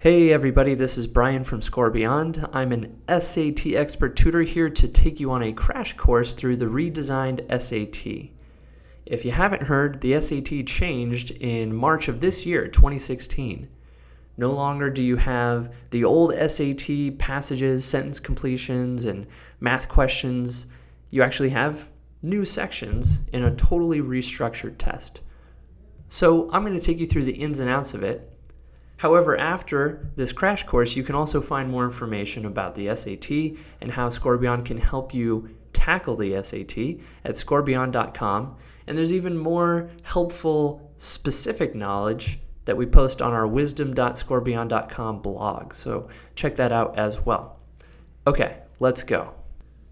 Hey everybody, this is Brian from Score Beyond. I'm an SAT expert tutor here to take you on a crash course through the redesigned SAT. If you haven't heard, the SAT changed in March of this year, 2016. No longer do you have the old SAT passages, sentence completions, and math questions. You actually have new sections in a totally restructured test. So I'm going to take you through the ins and outs of it. However, after this crash course, you can also find more information about the SAT and how ScoreBeyond can help you tackle the SAT at scorebeyond.com. And there's even more helpful, specific knowledge that we post on our wisdom.scorebeyond.com blog. So check that out as well. Okay, let's go.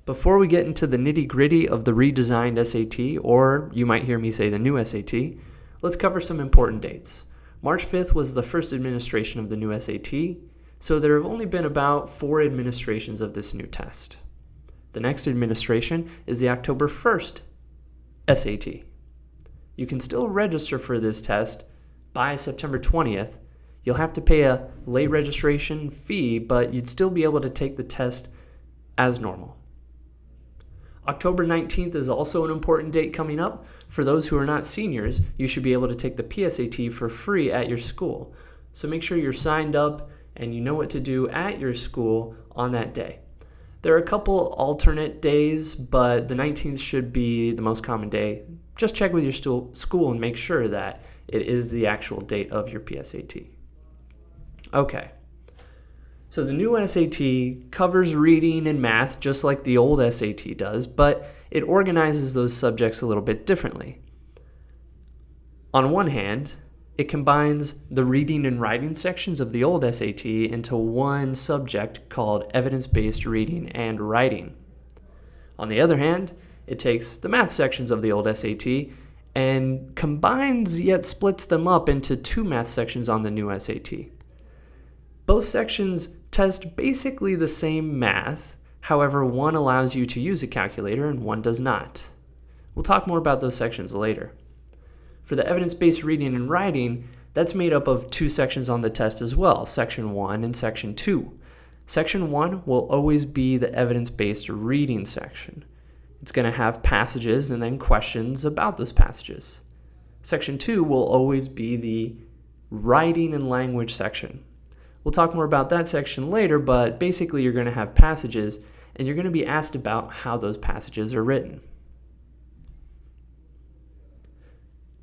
Before we get into the nitty-gritty of the redesigned SAT, or you might hear me say the new SAT, let's cover some important dates. March 5th was the first administration of the new SAT, so there have only been about 4 administrations of this new test. The next administration is the October 1st SAT. You can still register for this test by September 20th. You'll have to pay a late registration fee, but you'd still be able to take the test as normal. October 19th is also an important date coming up. For those who are not seniors, you should be able to take the PSAT for free at your school. So make sure you're signed up and you know what to do at your school on that day. There are a couple alternate days, but the 19th should be the most common day. Just check with your school and make sure that it is the actual date of your PSAT. Okay. So the new SAT covers reading and math just like the old SAT does, but it organizes those subjects a little bit differently. On one hand, it combines the reading and writing sections of the old SAT into one subject called evidence-based reading and writing. On the other hand, it takes the math sections of the old SAT and combines yet splits them up into 2 math sections on the new SAT. Both sections test basically the same math, however, one allows you to use a calculator and one does not. We'll talk more about those sections later. For the evidence-based reading and writing, that's made up of 2 sections on the test as well, Section 1 and Section 2. Section 1 will always be the evidence-based reading section. It's going to have passages and then questions about those passages. Section 2 will always be the writing and language section. We'll talk more about that section later, but basically you're going to have passages and you're going to be asked about how those passages are written.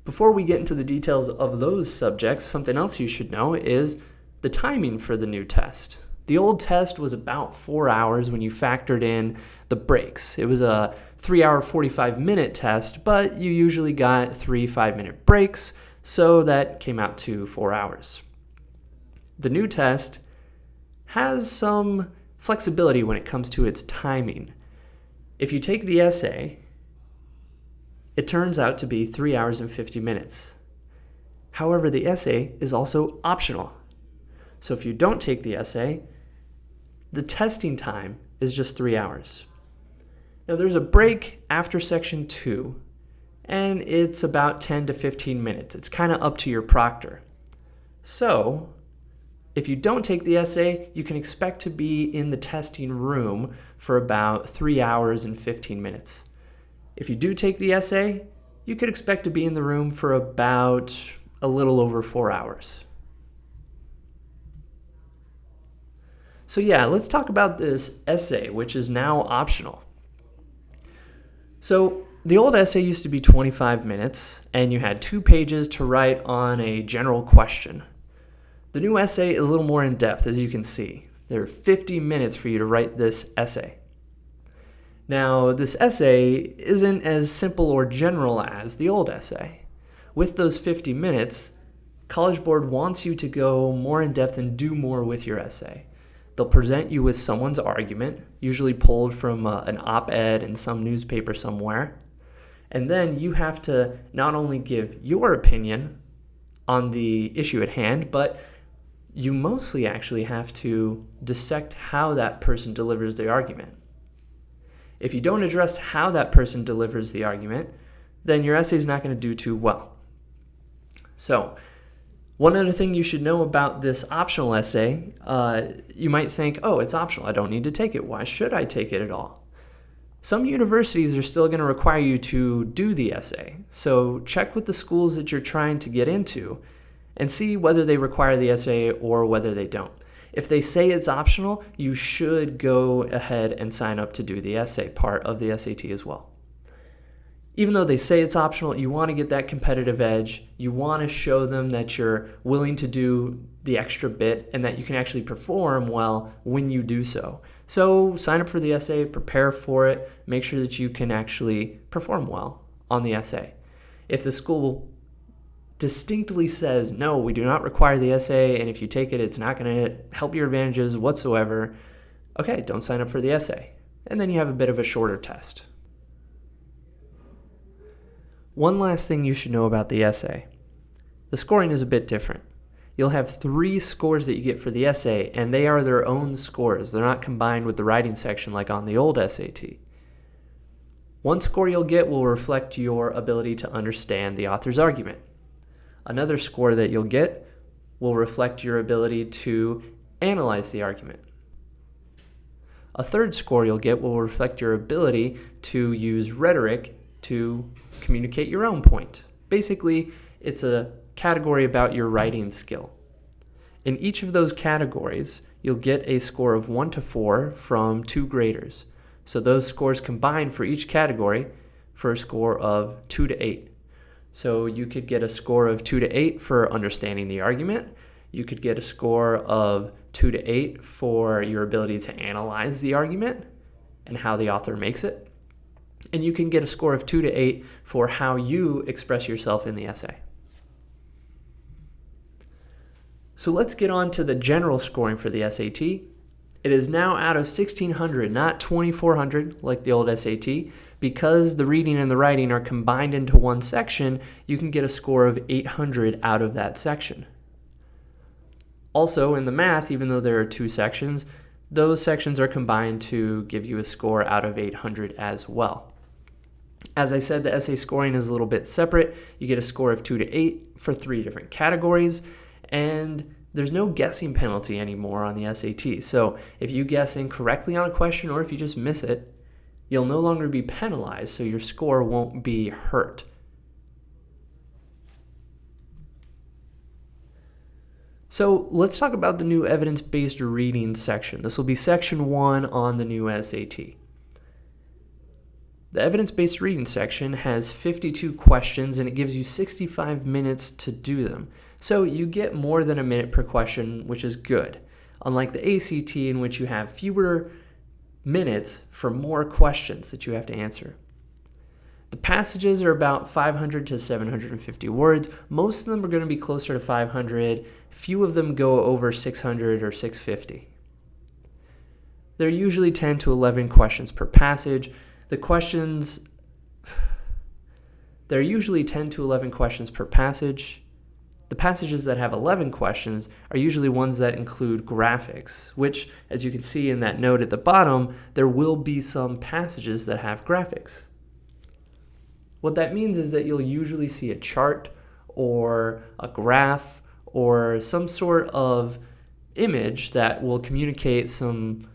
Before we get into the details of those subjects, something else you should know is the timing for the new test. The old test was about 4 hours when you factored in the breaks. It was a 3-hour, 45-minute test, but you usually got 3 5-minute breaks, so that came out to 4 hours. The new test has some flexibility when it comes to its timing. If you take the essay, it turns out to be 3 hours and 50 minutes. However, the essay is also optional. So if you don't take the essay, the testing time is just 3 hours. Now there's a break after Section 2, and it's about 10 to 15 minutes. It's kind of up to your proctor. So if you don't take the essay, you can expect to be in the testing room for about 3 hours and 15 minutes. If you do take the essay, you could expect to be in the room for about a little over 4 hours. So yeah, let's talk about this essay, which is now optional. So the old essay used to be 25 minutes, and you had 2 pages to write on a general question. The new essay is a little more in-depth, as you can see. There are 50 minutes for you to write this essay. Now, this essay isn't as simple or general as the old essay. With those 50 minutes, College Board wants you to go more in-depth and do more with your essay. They'll present you with someone's argument, usually pulled from an op-ed in some newspaper somewhere, and then you have to not only give your opinion on the issue at hand, but you mostly actually have to dissect how that person delivers the argument. If you don't address how that person delivers the argument, then your essay is not going to do too well. So One other thing you should know about this optional essay, you might think, oh, it's optional. I don't need to take it. Why should I take it at all? Some universities are still going to require you to do the essay, so check with the schools that you're trying to get into and see whether they require the essay or whether they don't. If they say it's optional, you should go ahead and sign up to do the essay part of the SAT as well. Even though they say it's optional, you want to get that competitive edge. You want to show them that you're willing to do the extra bit and that you can actually perform well when you do so. So sign up for the essay, prepare for it, make sure that you can actually perform well on the essay. If the school distinctly says, no, we do not require the essay, and if you take it, it's not going to help your advantages whatsoever, okay, don't sign up for the essay. And then you have a bit of a shorter test. One last thing you should know about the essay. The scoring is a bit different. You'll have 3 scores that you get for the essay, and they are their own scores. They're not combined with the writing section like on the old SAT. One score you'll get will reflect your ability to understand the author's argument. Another score that you'll get will reflect your ability to analyze the argument. A third score you'll get will reflect your ability to use rhetoric to communicate your own point. Basically, it's a category about your writing skill. In each of those categories, you'll get a score of 1 to 4 from 2 graders. So those scores combine for each category for a score of 2 to 8. So you could get a score of 2 to 8 for understanding the argument. You could get a score of 2 to 8 for your ability to analyze the argument and how the author makes it. And you can get a score of 2 to 8 for how you express yourself in the essay. So let's get on to the general scoring for the SAT. It is now out of 1,600, not 2,400 like the old SAT. Because the reading and the writing are combined into one section, you can get a score of 800 out of that section. Also, in the math, even though there are 2 sections, those sections are combined to give you a score out of 800 as well. As I said, the essay scoring is a little bit separate. You get a score of 2 to 8 for 3 different categories, and there's no guessing penalty anymore on the SAT. So if you guess incorrectly on a question or if you just miss it, you'll no longer be penalized, so your score won't be hurt. So let's talk about the new evidence-based reading section. This will be section 1 on the new SAT. The evidence-based reading section has 52 questions and it gives you 65 minutes to do them. So you get more than a minute per question, which is good. Unlike the ACT, in which you have fewer minutes for more questions that you have to answer. The passages are about 500 to 750 words. Most of them are going to be closer to 500. Few of them go over 600 or 650. There are usually 10 to 11 questions per passage. There are usually 10 to 11 questions per passage. The passages that have 11 questions are usually ones that include graphics, which, as you can see in that note at the bottom, there will be some passages that have graphics. What that means is that you'll usually see a chart or a graph or some sort of image that will communicate some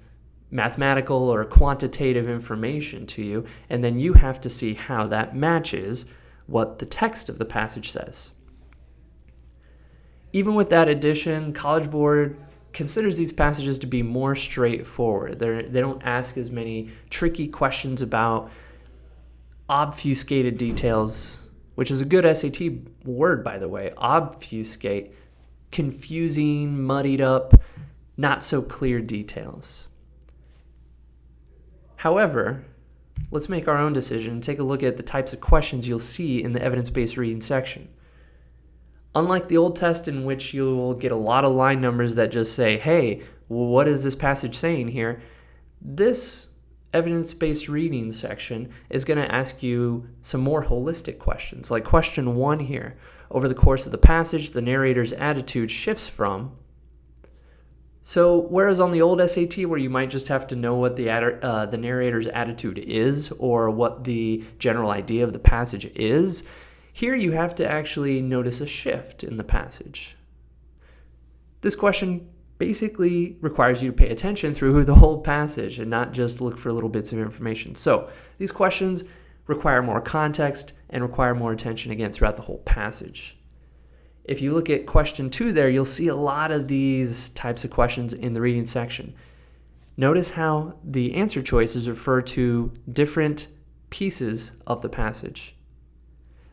mathematical or quantitative information to you, and then you have to see how that matches what the text of the passage says. Even with that addition, College Board considers these passages to be more straightforward. They don't ask as many tricky questions about obfuscated details, which is a good SAT word, by the way. Obfuscate, confusing, muddied up, not so clear details. However, let's make our own decision and take a look at the types of questions you'll see in the evidence-based reading section. Unlike the old test in which you'll get a lot of line numbers that just say, hey, what is this passage saying here? This evidence-based reading section is going to ask you some more holistic questions. Like question 1 here. Over the course of the passage, the narrator's attitude shifts from. So whereas on the old SAT where you might just have to know what the narrator's attitude is or what the general idea of the passage is, here you have to actually notice a shift in the passage. This question basically requires you to pay attention through the whole passage and not just look for little bits of information. So these questions require more context and require more attention, again, throughout the whole passage. If you look at question 2 there, you'll see a lot of these types of questions in the reading section. Notice how the answer choices refer to different pieces of the passage.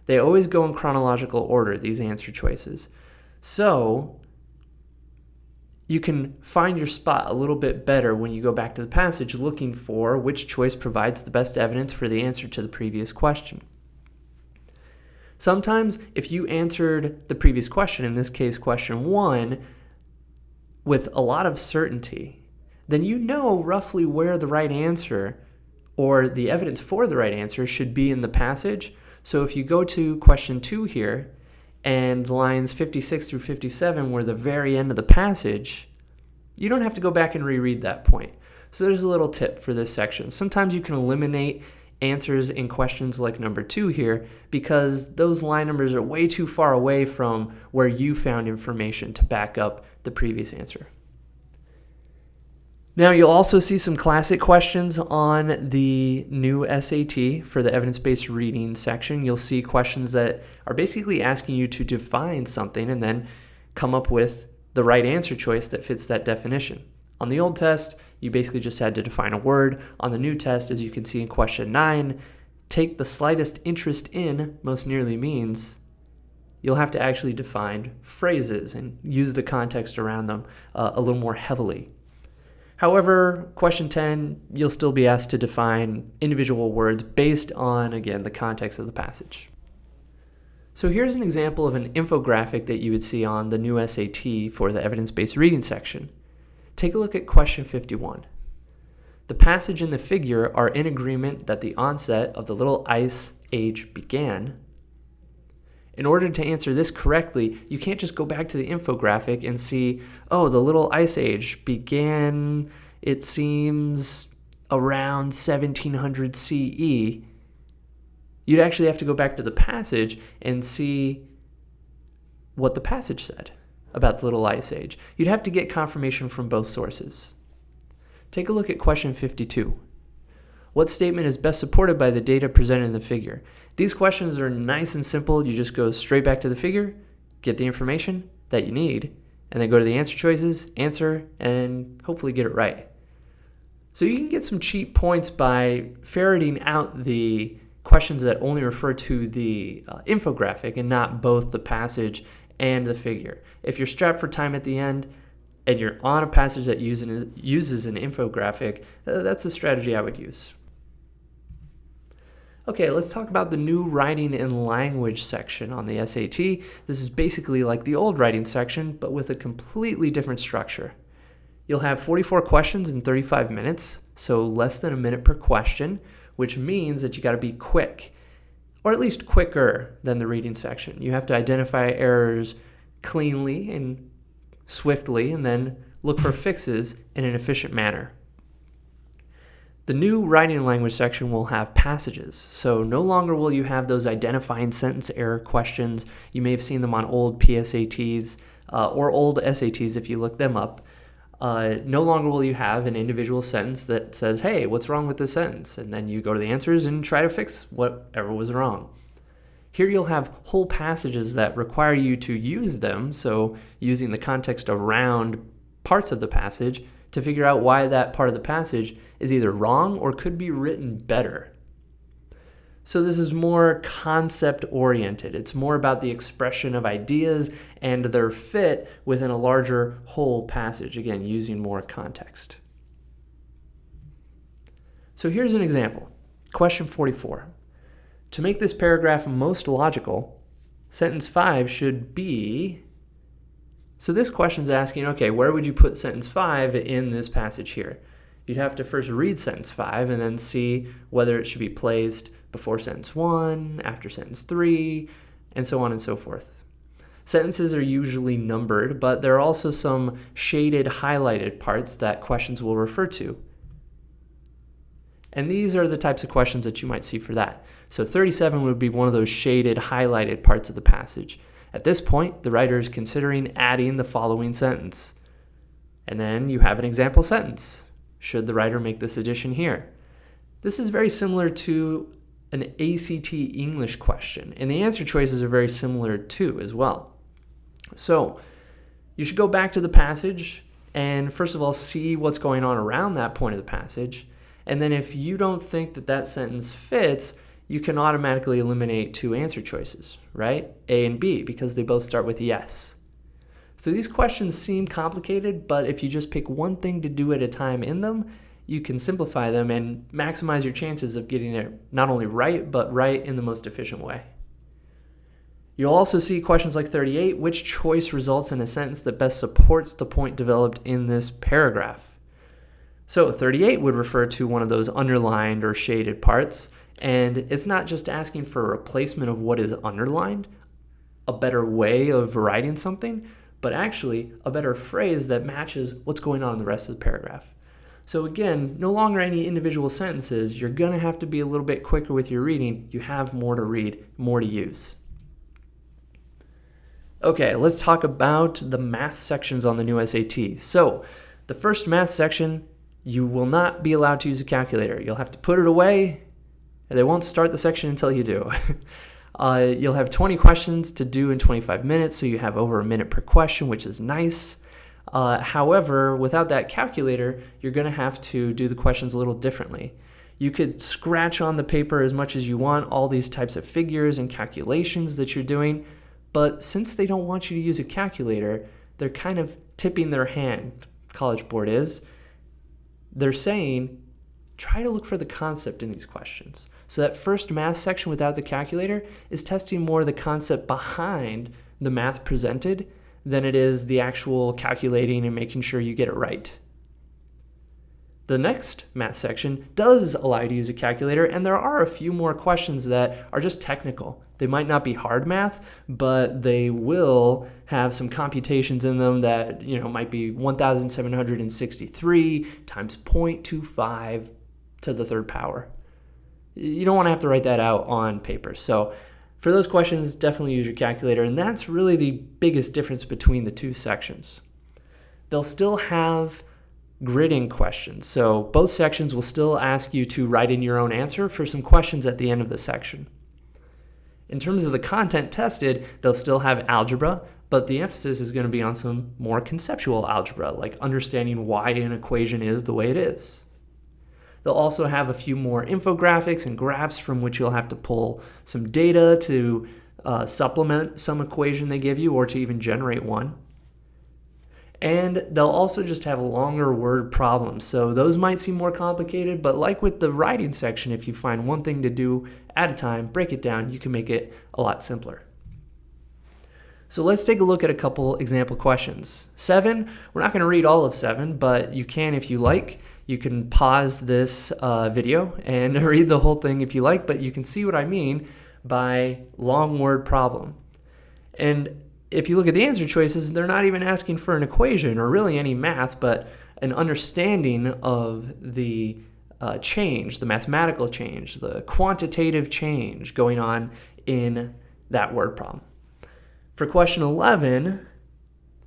They always go in chronological order, these answer choices. So you can find your spot a little bit better when you go back to the passage looking for which choice provides the best evidence for the answer to the previous question. Sometimes if you answered the previous question, in this case question 1, with a lot of certainty, then you know roughly where the right answer or the evidence for the right answer should be in the passage. So if you go to question 2 here, and lines 56 through 57 were the very end of the passage, you don't have to go back and reread that point. So there's a little tip for this section. Sometimes you can eliminate answers in questions like number 2 here because those line numbers are way too far away from where you found information to back up the previous answer. Now you'll also see some classic questions on the new SAT for the evidence-based reading section. You'll see questions that are basically asking you to define something and then come up with the right answer choice that fits that definition. On the old test, you basically just had to define a word. On the new test, as you can see in question 9, take the slightest interest in most nearly means. You'll have to actually define phrases and use the context around them a little more heavily. However, question 10, you'll still be asked to define individual words based on, again, the context of the passage. So here's an example of an infographic that you would see on the new SAT for the evidence-based reading section. Take a look at question 51. The passage and the figure are in agreement that the onset of the Little Ice Age began. In order to answer this correctly, you can't just go back to the infographic and see, oh, the Little Ice Age began, it seems, around 1700 CE. You'd actually have to go back to the passage and see what the passage said about the Little Ice Age. You'd have to get confirmation from both sources. Take a look at question 52. What statement is best supported by the data presented in the figure? These questions are nice and simple. You just go straight back to the figure, get the information that you need, and then go to the answer choices, answer, and hopefully get it right. So you can get some cheap points by ferreting out the questions that only refer to the infographic and not both the passage and the figure. If you're strapped for time at the end and you're on a passage that uses an infographic, that's a strategy I would use. Okay, let's talk about the new writing and language section on the SAT. This is basically like the old writing section, but with a completely different structure. You'll have 44 questions in 35 minutes, so less than a minute per question, which means that you got to be quick, or at least quicker than the reading section. You have to identify errors cleanly and swiftly, and then look for fixes in an efficient manner. The new writing and language section will have passages, so no longer will you have those identifying sentence error questions. You may have seen them on old PSATs or old SATs if you look them up. No longer will you have an individual sentence that says, hey, what's wrong with this sentence? And then you go to the answers and try to fix whatever was wrong. Here you'll have whole passages that require you to use them, so using the context around parts of the passage to figure out why that part of the passage is either wrong or could be written better. So this is more concept-oriented. It's more about the expression of ideas and their fit within a larger whole passage, again, using more context. So here's an example. Question 44. To make this paragraph most logical, sentence 5 should be... So this question's asking, okay, where would you put sentence 5 in this passage here? You'd have to first read sentence 5 and then see whether it should be placed before sentence 1, after sentence 3, and so on and so forth. Sentences are usually numbered, but there are also some shaded, highlighted parts that questions will refer to. And these are the types of questions that you might see for that. So 37 would be one of those shaded, highlighted parts of the passage. At this point, the writer is considering adding the following sentence. And then you have an example sentence. Should the writer make this addition here? This is very similar to an ACT English question, and the answer choices are very similar too as well. So you should go back to the passage and first of all see what's going on around that point of the passage, and then if you don't think that that sentence fits, you can automatically eliminate two answer choices, right? A and B, because they both start with yes. So these questions seem complicated, but if you just pick one thing to do at a time in them, you can simplify them and maximize your chances of getting it not only right, but right in the most efficient way. You'll also see questions like 38, which choice results in a sentence that best supports the point developed in this paragraph? So 38 would refer to one of those underlined or shaded parts, and it's not just asking for a replacement of what is underlined, a better way of writing something, but actually a better phrase that matches what's going on in the rest of the paragraph. So again, no longer any individual sentences. You're going to have to be a little bit quicker with your reading. You have more to read, more to use. Okay, let's talk about the math sections on the new SAT. So the first math section, you will not be allowed to use a calculator. You'll have to put it away, and they won't start the section until you do. You'll have 20 questions to do in 25 minutes, so you have over a minute per question, which is nice. However, without that calculator, you're going to have to do the questions a little differently. You could scratch on the paper as much as you want all these types of figures and calculations that you're doing, but since they don't want you to use a calculator, they're kind of tipping their hand, College Board is. They're saying, try to look for the concept in these questions. So that first math section without the calculator is testing more the concept behind the math presented than it is the actual calculating and making sure you get it right. The next math section does allow you to use a calculator, and there are a few more questions that are just technical. They might not be hard math, but they will have some computations in them that, might be 1,763 times 0.25 to the third power. You don't want to have to write that out on paper. So for those questions, definitely use your calculator, and that's really the biggest difference between the two sections. They'll still have gridding questions, so both sections will still ask you to write in your own answer for some questions at the end of the section. In terms of the content tested, they'll still have algebra, but the emphasis is going to be on some more conceptual algebra, like understanding why an equation is the way it is. They'll also have a few more infographics and graphs from which you'll have to pull some data to supplement some equation they give you or to even generate one. And they'll also just have longer word problems. So those might seem more complicated, but like with the writing section, if you find one thing to do at a time, break it down, you can make it a lot simpler. So let's take a look at a couple example questions. 7, we're not going to read all of 7, but you can if you like. You can pause this video and read the whole thing if you like, but you can see what I mean by long word problem. And if you look at the answer choices, they're not even asking for an equation or really any math, but an understanding of the change, the mathematical change, the quantitative change going on in that word problem. For question 11,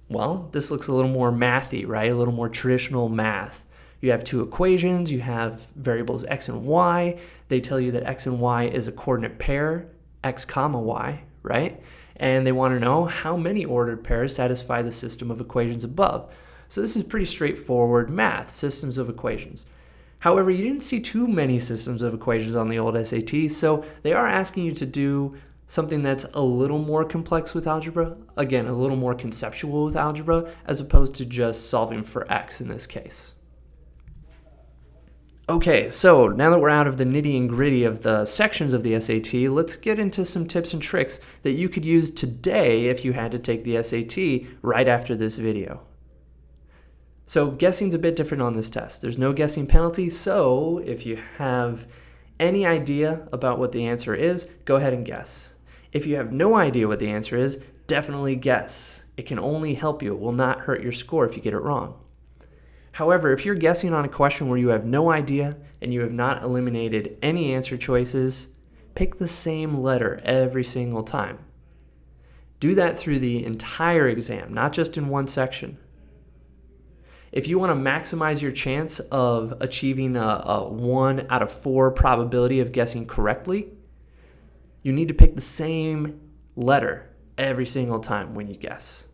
well, this looks a little more mathy, right? A little more traditional math. You have two equations, you have variables x and y. They tell you that x and y is a coordinate pair, x comma y, right? And they want to know how many ordered pairs satisfy the system of equations above. So this is pretty straightforward math, systems of equations. However, you didn't see too many systems of equations on the old SAT, so they are asking you to do something that's a little more complex with algebra, again, a little more conceptual with algebra, as opposed to just solving for x in this case. Okay, so now that we're out of the nitty and gritty of the sections of the SAT, let's get into some tips and tricks that you could use today if you had to take the SAT right after this video. So guessing's a bit different on this test. There's no guessing penalty, so if you have any idea about what the answer is, go ahead and guess. If you have no idea what the answer is, definitely guess. It can only help you. It will not hurt your score if you get it wrong. However, if you're guessing on a question where you have no idea and you have not eliminated any answer choices, pick the same letter every single time. Do that through the entire exam, not just in one section. If you want to maximize your chance of achieving a 1 out of 4 probability of guessing correctly, you need to pick the same letter every single time when you guess.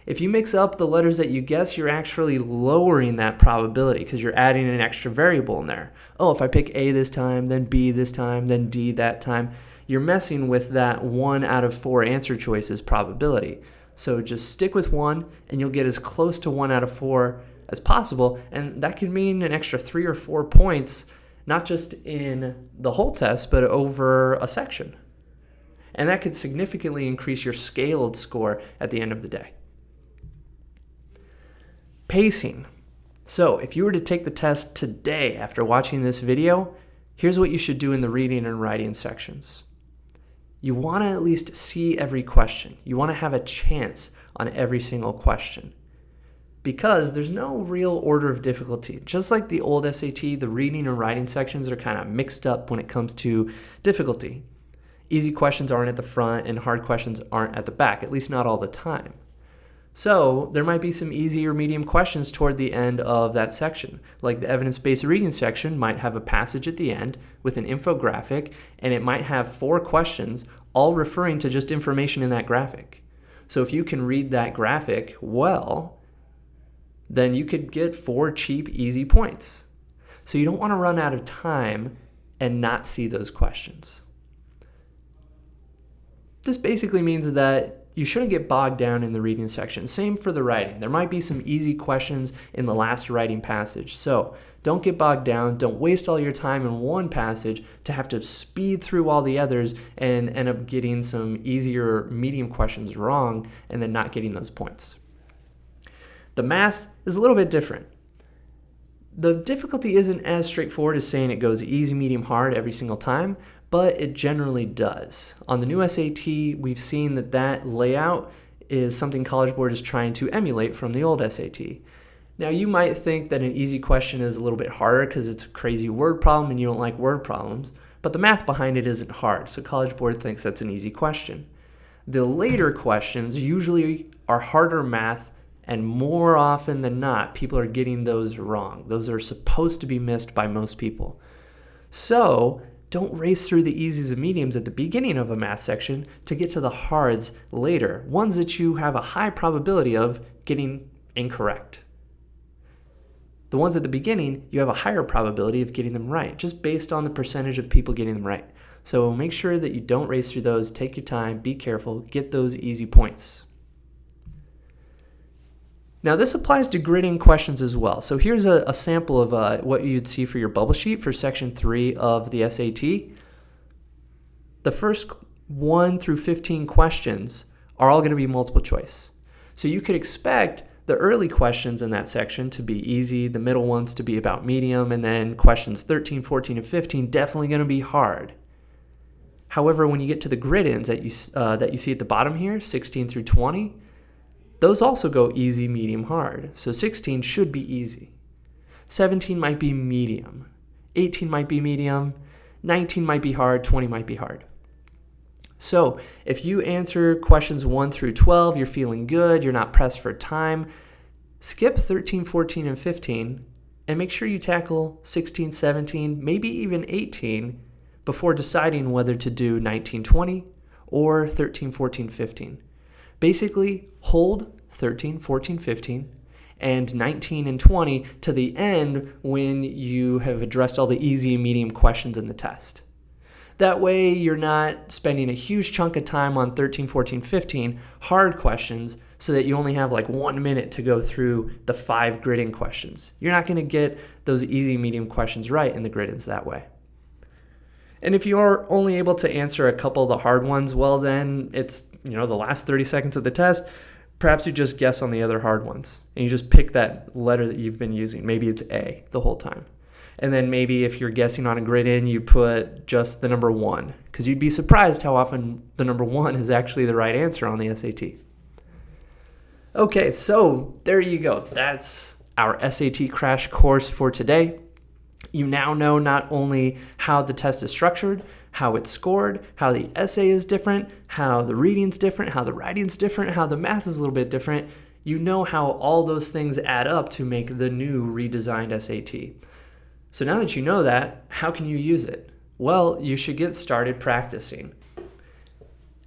If you mix up the letters that you guess, you're actually lowering that probability because you're adding an extra variable in there. Oh, if I pick A this time, then B this time, then D that time, you're messing with that 1 out of 4 answer choices probability. So just stick with one and you'll get as close to 1 out of 4 as possible. And that could mean an extra 3 or 4 points, not just in the whole test, but over a section. And that could significantly increase your scaled score at the end of the day. Pacing. So if you were to take the test today after watching this video, here's what you should do in the reading and writing sections. You want to at least see every question. You want to have a chance on every single question. Because there's no real order of difficulty. Just like the old SAT, the reading and writing sections are kind of mixed up when it comes to difficulty. Easy questions aren't at the front and hard questions aren't at the back, at least not all the time. So there might be some easy or medium questions toward the end of that section. Like the evidence-based reading section might have a passage at the end with an infographic, and it might have 4 questions all referring to just information in that graphic. So if you can read that graphic well, then you could get 4 cheap, easy points. So you don't want to run out of time and not see those questions. This basically means that you shouldn't get bogged down in the reading section. Same for the writing. There might be some easy questions in the last writing passage. So don't get bogged down. Don't waste all your time in one passage to have to speed through all the others and end up getting some easier medium questions wrong and then not getting those points. The math is a little bit different. The difficulty isn't as straightforward as saying it goes easy, medium, hard every single time, but it generally does. On the new SAT, we've seen that layout is something College Board is trying to emulate from the old SAT. Now, you might think that an easy question is a little bit harder because it's a crazy word problem and you don't like word problems, but the math behind it isn't hard, so College Board thinks that's an easy question. The later questions usually are harder math, and more often than not, people are getting those wrong. Those are supposed to be missed by most people. So don't race through the easies and mediums at the beginning of a math section to get to the hards later, ones that you have a high probability of getting incorrect. The ones at the beginning, you have a higher probability of getting them right, just based on the percentage of people getting them right. So make sure that you don't race through those, take your time, be careful, get those easy points. Now this applies to gridding questions as well. So here's a sample of what you'd see for your bubble sheet for section 3 of the SAT. The first 1 through 15 questions are all going to be multiple choice. So you could expect the early questions in that section to be easy, the middle ones to be about medium, and then questions 13, 14, and 15 definitely going to be hard. However, when you get to the grid-ins that you see at the bottom here, 16 through 20, those also go easy, medium, hard. So 16 should be easy. 17 might be medium. 18 might be medium. 19 might be hard. 20 might be hard. So if you answer questions 1 through 12, you're feeling good, you're not pressed for time, skip 13, 14, and 15, and make sure you tackle 16, 17, maybe even 18 before deciding whether to do 19, 20 or 13, 14, 15. Basically, hold 13, 14, 15, and 19 and 20 to the end when you have addressed all the easy and medium questions in the test. That way, you're not spending a huge chunk of time on 13, 14, 15 hard questions so that you only have like 1 minute to go through the 5 grid-in questions. You're not going to get those easy, medium questions right in the grid-ins that way. And if you are only able to answer a couple of the hard ones, well then it's, the last 30 seconds of the test, perhaps you just guess on the other hard ones and you just pick that letter that you've been using. Maybe it's A the whole time. And then maybe if you're guessing on a grid-in, you put just the number 1 because you'd be surprised how often the number 1 is actually the right answer on the SAT. Okay, so there you go. That's our SAT crash course for today. You now know not only how the test is structured, how it's scored, how the essay is different, how the reading's different, how the writing's different, how the math is a little bit different, you know how all those things add up to make the new redesigned SAT. So now that you know that, how can you use it? Well, you should get started practicing.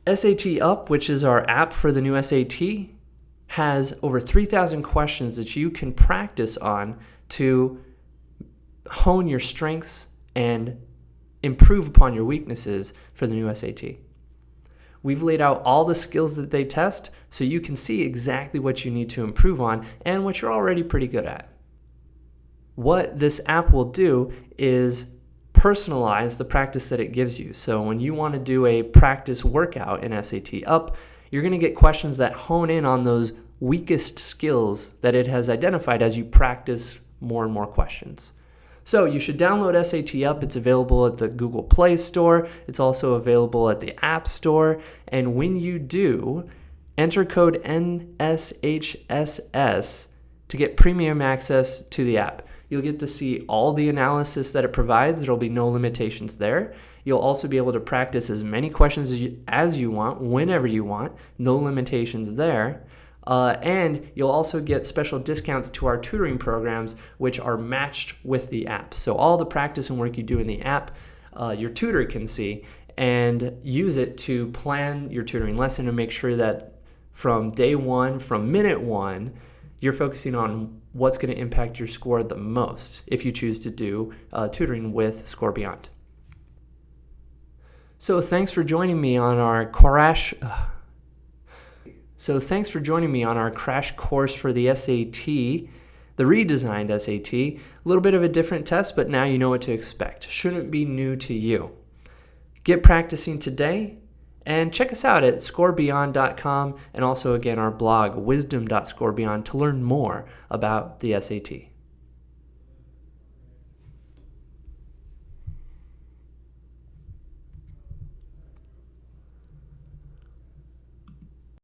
SAT Up, which is our app for the new SAT, has over 3,000 questions that you can practice on to hone your strengths and improve upon your weaknesses for the new SAT. We've laid out all the skills that they test so you can see exactly what you need to improve on and what you're already pretty good at. What this app will do is personalize the practice that it gives you. So when you want to do a practice workout in SAT Up, you're going to get questions that hone in on those weakest skills that it has identified as you practice more and more questions. So you should download SAT Up. It's available at the Google Play Store. It's also available at the App Store. And when you do, enter code NSHSS to get premium access to the app. You'll get to see all the analysis that it provides. There'll be no limitations there. You'll also be able to practice as many questions as you want, whenever you want. No limitations there. And you'll also get special discounts to our tutoring programs, which are matched with the app. So all the practice and work you do in the app, your tutor can see and use it to plan your tutoring lesson and make sure that from day one, from minute one, you're focusing on what's going to impact your score the most if you choose to do tutoring with Score Beyond. So thanks for joining me on our crash course for the SAT, the redesigned SAT. A little bit of a different test, but now you know what to expect. Shouldn't be new to you. Get practicing today, and check us out at scorebeyond.com and also, again, our blog, wisdom.scorebeyond, to learn more about the SAT.